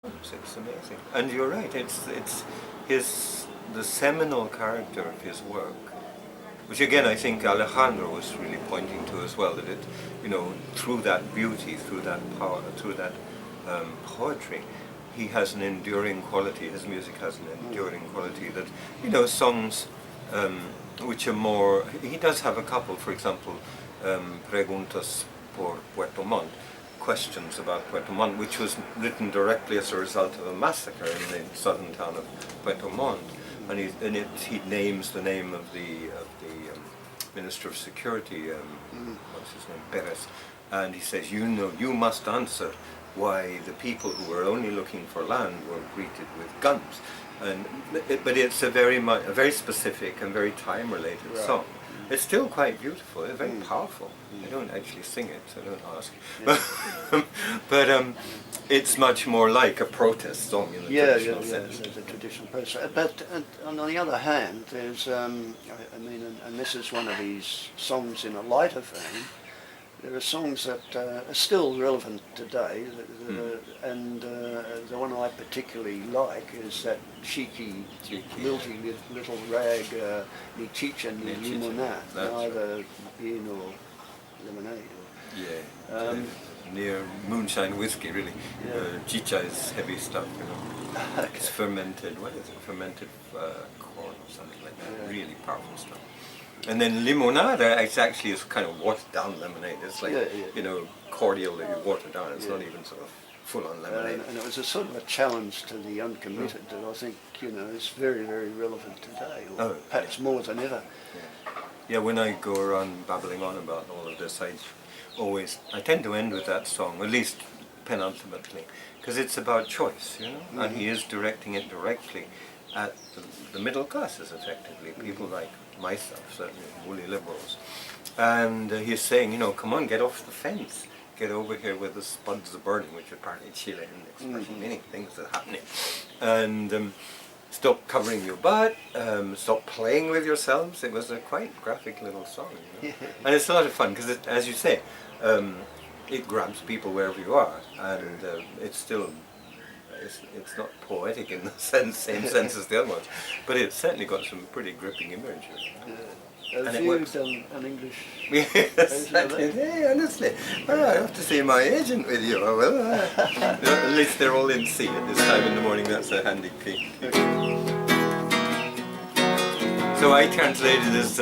It's amazing, and you're right. It's the seminal character of his work, which again I think Alejandro was really pointing to as well. That it, through that beauty, through that power, through that poetry, he has an enduring quality. His music has an enduring quality. That songs which are more. He does have a couple, for example, Preguntas por Puerto Montt. Questions about Puerto Montt, which was written directly as a result of a massacre in the southern town of Puerto Montt, and he names the name of the Minister of Security, what's his name, Perez, and he says, you must answer why the people who were only looking for land were greeted with guns, but it's a very specific and very time-related song. It's still quite beautiful, it's very powerful. I don't actually sing it, so don't ask. Yeah. but it's much more like a protest song in the traditional sense. Yeah, the traditional protest. But on the other hand, there's, and this is one of these songs in a lighter vein. There are songs that are still relevant today, and the one I particularly like is that cheeky, lilty little rag, ni Chicha ni Limona, neither beer nor lemonade. Near moonshine whiskey, really. Chicha is heavy stuff, Okay. It's fermented, what is it? Fermented corn or something like that. Really powerful stuff. And then limonada is kind of watered down lemonade. It's like, cordial that you water down. It's not even sort of full-on lemonade. And it was a sort of a challenge to the uncommitted that I think, is very, very relevant today, or perhaps more than ever. Yeah, when I go around babbling on about all of this, I tend to end with that song, at least penultimately, because it's about choice, and he is directing it directly at the middle classes, effectively, people like myself, certainly woolly liberals. And he's saying, come on, get off the fence. Get over here where the spuds are burning, which apparently Chilean expression, many things are happening. And stop covering your butt, stop playing with yourselves. It was a quite graphic little song, And it's a lot of fun, because as you say, it grabs people wherever you are, and it's still, it's not poetic in the same sense as the other ones, but it's certainly got some pretty gripping imagery. Have you done an English? Yes, I did. Hey, honestly, I have to see my agent with you. I will. At least they're all in C at this time in the morning. That's a handy feat. So I translated as,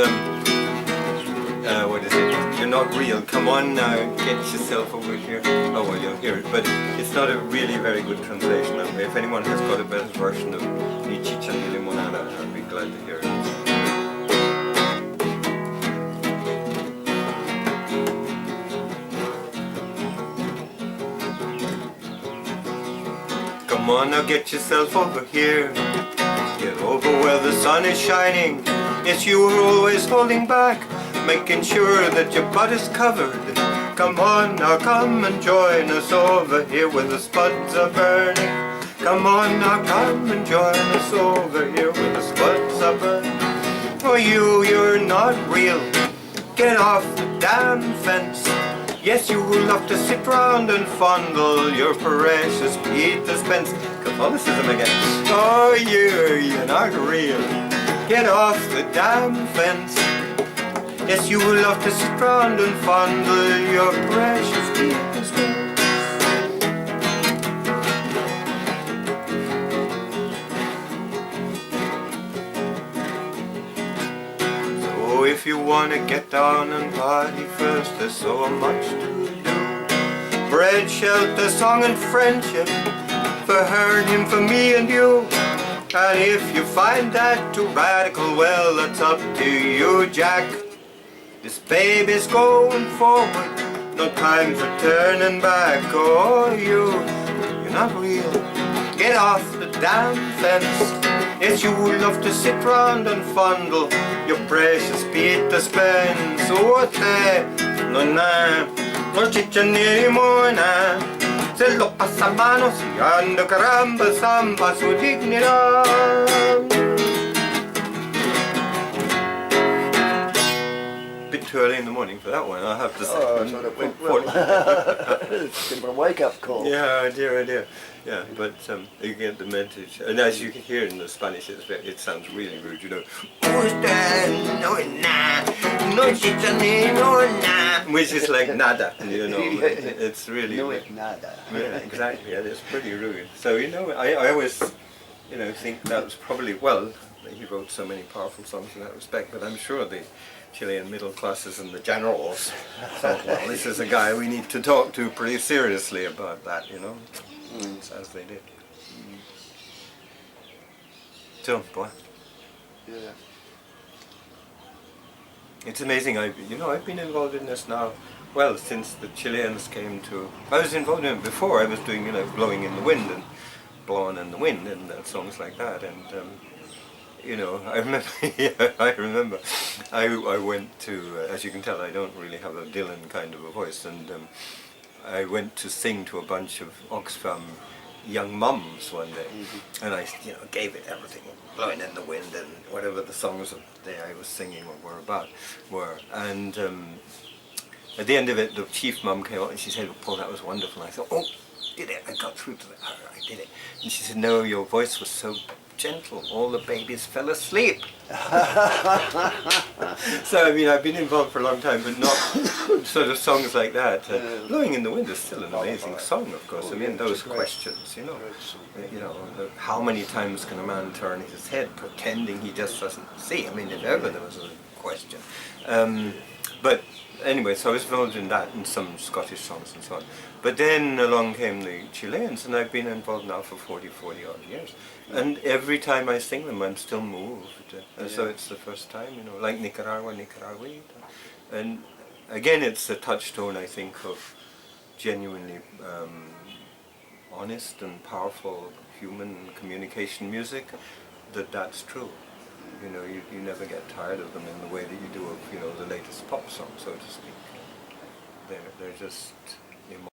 what is it? You're not real. Come on now, get yourself over here. Oh well, you'll hear it, but it's not a really very good translation that way. If anyone has got a better version of Ni Chicha ni Limonada, I'd be glad to hear it. Come on now, get yourself over here. Get over where the sun is shining. Yes, you were always holding back, making sure that your butt is covered. Come on now, come and join us over here where the spuds are burning. Come on now, come and join us over here where the spuds are burning. Oh, you're not real. Get off the damn fence. Yes, you will love to sit round and fondle your precious Peter Spence. Catholicism again. Oh, you're not real. Get off the damn fence. Yes, you will love to sit round and fondle your precious Peter Spence. So if you want to get down and party first, there's so much to do. Bread, shelter, song and friendship, for her and him, for me and you. And if you find that too radical, well, that's up to you, Jack. This baby's going forward, no time for turning back. Oh, you're not real. Get off the damn fence. Yes, you would love to sit round and fondle your precious Peter Spence. Oh, no, no chicha ni limona. Se lo pasa manos y anda caramba, zamba su dignidad. too early in the morning for that one, I'll have to say. Oh, sort of, it's a wake-up call. Yeah, oh dear. Yeah, but you get the message, and as you can hear in the Spanish, it sounds really rude, you know. Which is like nada, you know. It's really. No, it's nada. Yeah, exactly. And it's pretty rude. So you know, I always, you know, think that was probably he wrote so many powerful songs in that respect, but I'm sure the Chilean middle classes and the generals thought, well, this is a guy we need to talk to pretty seriously about that, you know, as they did. So, boy, Yeah. it's amazing. I've been involved in this now, well, since the Chileans came to. I was involved in it before. I was doing, you know, blowing in the wind and blowing in the wind and songs like that, and. You know, I remember, I went to, as you can tell, I don't really have a Dylan kind of a voice, and I went to sing to a bunch of Oxfam young mums one day, and I, you know, gave it everything, blowing in the wind and whatever the songs of the day I was singing were, and at the end of it, the chief mum came up and she said, "Oh, Paul, that was wonderful." And I thought, "Oh, did it? I got through to her. I did it." And she said, "No, your voice was so gentle. All the babies fell asleep." So I mean, I've been involved for a long time, but not sort of songs like that. "Blowing in the Wind" is still an amazing song, of course. I mean, those questions, you know, how many times can a man turn his head pretending he just doesn't see? I mean, if ever there was a question. But anyway, so I was involved in that and some Scottish songs and so on. But then along came the Chileans, and I've been involved now for 40 odd years. And every time I sing them, I'm still moved. So it's the first time, you know, like Nicaragua. And again, it's a touchstone, I think, of genuinely honest and powerful human communication music, that's true. You know, you never get tired of them in the way that you do of, you know, the latest pop song, so to speak. They're just